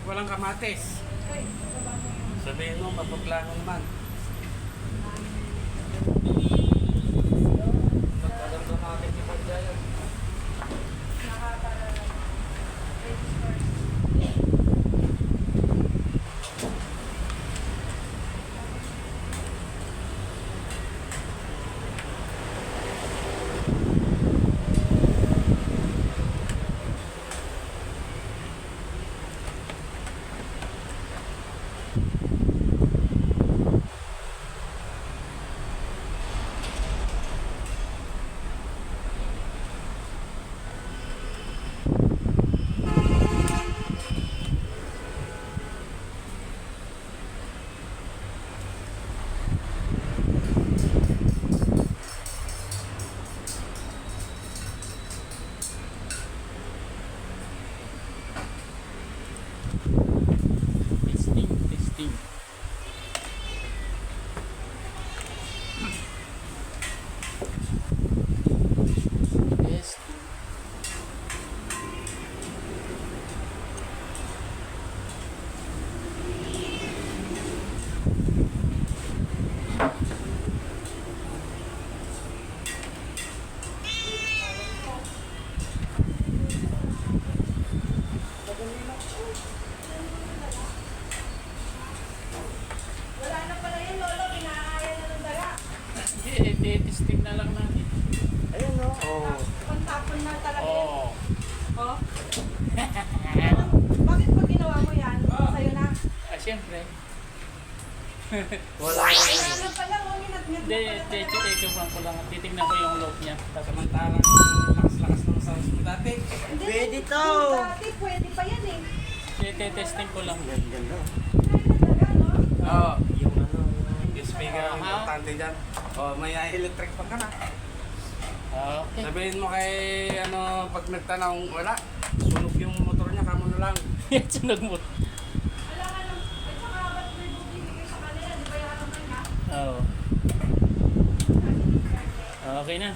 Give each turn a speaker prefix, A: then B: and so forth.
A: Walang kamates. Sabihin mo, mapaplano naman. Magkalang kamates yung pagdayan. Testing.
B: Oo.
C: Pantapon na talaga yan.
A: Oo.
C: Oh. Bakit pag ginawa mo yan, sa'yo na?
A: Ah, siyempre.
B: Wala.
C: Ano pa lang, oh, ginat-ngat
A: Hindi,
C: na pala talaga.
A: check ko lang. Titignan ko yung loob niya.
B: Samantalang lakas-lakas ng sounds mo dati.
C: Hindi,
B: Pwede
C: yung
B: to.
C: Dati, pwede pa yan eh.
A: Testing ko lang.
B: Ganda.
C: Talaga, no?
B: Oo.
D: Yung ano,
B: Yung speaker ang
A: Aha.
B: importante dyan. Oh, may electric pa ka na.
A: Okay.
B: Sabihin mo kay ano, pag nagtanong, wala. Sunog yung motor niya, kamo na lang.
A: Yan, sunog mo.
C: Wala ka lang. At saka, ba't may bibigay sa kanila? Di ba yan naman na?
A: Oo. Okay na.